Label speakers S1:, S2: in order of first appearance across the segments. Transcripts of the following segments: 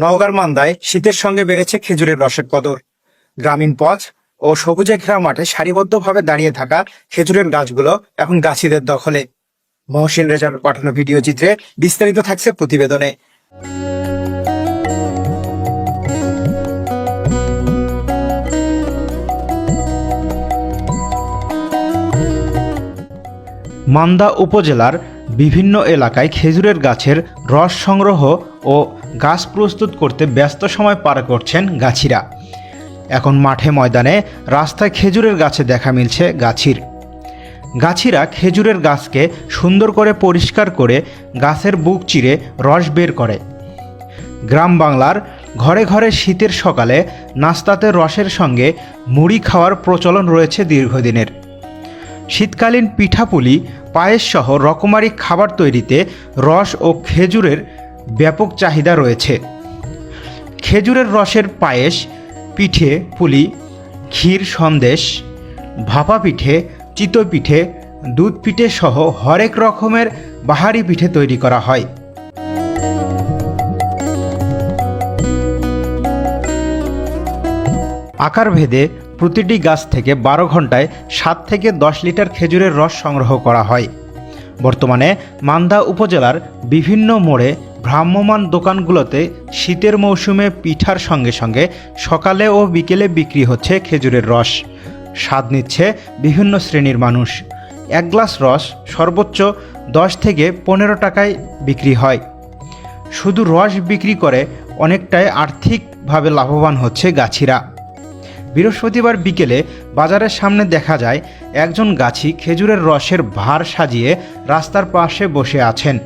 S1: নওগাঁর মান্দায় শীতের সঙ্গে বেড়েছে খেজুরের রসের কদর। গ্রামীণ পথ ও সবুজে ঘেরা মাঠে সারিবদ্ধভাবে দাঁড়িয়ে থাকা খেজুরের গাছগুলো এখন গাছিদের দখলে। মহসিন রেজার পাঠানো ভিডিও চিত্রে বিস্তারিত থাকছে প্রতিবেদনে।
S2: মান্দা উপজেলার বিভিন্ন এলাকায় খেজুরের গাছের রস সংগ্রহ ও গাছ প্রস্তুত করতে ব্যস্ত সময় পার করছেন গাছিরা। এখন মাঠে ময়দানে রাস্তায় খেজুরের গাছে দেখা মিলছে গাছিরা খেজুরের গাছকে সুন্দর করে পরিষ্কার করে গাছের বুক চিরে রস বের করে। গ্রাম বাংলার ঘরে ঘরে শীতের সকালে নাস্তাতে রসের সঙ্গে মুড়ি খাওয়ার প্রচলন রয়েছে দীর্ঘদিনের। শীতকালীন পিঠাপুলি, পায়েস সহ রকমারি খাবার তৈরিতে রস ও খেজুরের ব্যাপক চাহিদা রয়েছে। খেজুরের রসের পায়েস, পিঠে পুলি, ক্ষীর সন্দেশ, ভাপা পিঠে, চিতই পিঠে, দুধ পিঠে সহ হরেক রকমের বাহারি পিঠে তৈরি করা হয়। আকার ভেদে প্রতিটি গাছ থেকে 12 ঘন্টায় 7 থেকে 10 লিটার খেজুরের রস সংগ্রহ করা হয়। বর্তমানে মান্দা উপজেলার বিভিন্ন মোড়ে ভ্রাম্যমাণ দোকানগুলোতে শীতের মৌসুমে পিঠার সঙ্গে সঙ্গে সকালে ও বিকেলে বিক্রি হচ্ছে খেজুরের রস। স্বাদ নিচ্ছে বিভিন্ন শ্রেণীর মানুষ। এক গ্লাস রস সর্বোচ্চ 10 থেকে 15 টাকায় বিক্রি হয়। শুধু রস বিক্রি করে অনেকটাই আর্থিকভাবে লাভবান হচ্ছে গাছিরা। বৃহস্পতিবার বিকেলে বাজারের সামনে দেখা যায় একজন গাছি খেজুরের রসের ভার সাজিয়ে রাস্তার পাশে বসে আছেন,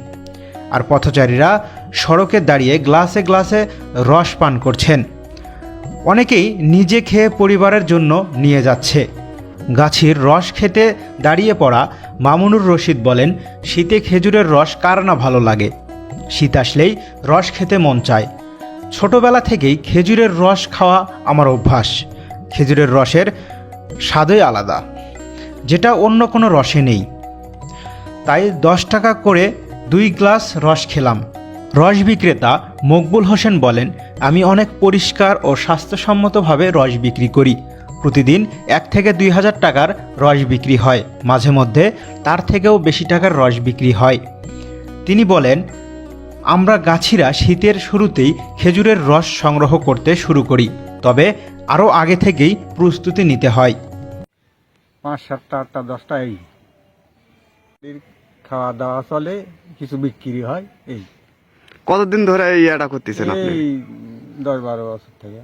S2: আর পথচারীরা সড়কে দাঁড়িয়ে গ্লাসে গ্লাসে রস পান করছেন। অনেকেই নিজে খেয়ে পরিবারের জন্য নিয়ে যাচ্ছে। গাছির রস খেতে দাঁড়িয়ে পড়া মামুনুর রশিদ বলেন, শীতে খেজুরের রস কার না ভালো লাগে। শীত আসলেই রস খেতে মন চায়। ছোটবেলা থেকেই খেজুরের রস খাওয়া আমার অভ্যাস। খেজুরের রসের স্বাদই আলাদা, যেটা অন্য কোনো রসে নেই। তাই 10 টাকা করে 2 গ্লাস রস খেলাম। রস বিক্রেতা মকবুল হোসেন বলেন, আমি অনেক পরিষ্কার ও স্বাস্থ্যসম্মতভাবে রস বিক্রি করি। প্রতিদিন 1 থেকে 2,000 টাকার রস বিক্রি হয়, মাঝে মধ্যে তার থেকেও বেশি টাকার রস বিক্রি হয়। তিনি বলেন, আমরা গাছিরা শীতের শুরুতেই খেজুরের রস সংগ্রহ করতে শুরু করি, তবে আরও আগে থেকেই প্রস্তুতি নিতে হয়।
S3: 5, 7, 8, 10টা এই খাওয়া দাওয়া চলে, কিছু বিক্রি হয়। এই
S4: কতদিন ধরে এই এটা করতেছেন আপনি?
S3: এই 10-12 বছর থেকে।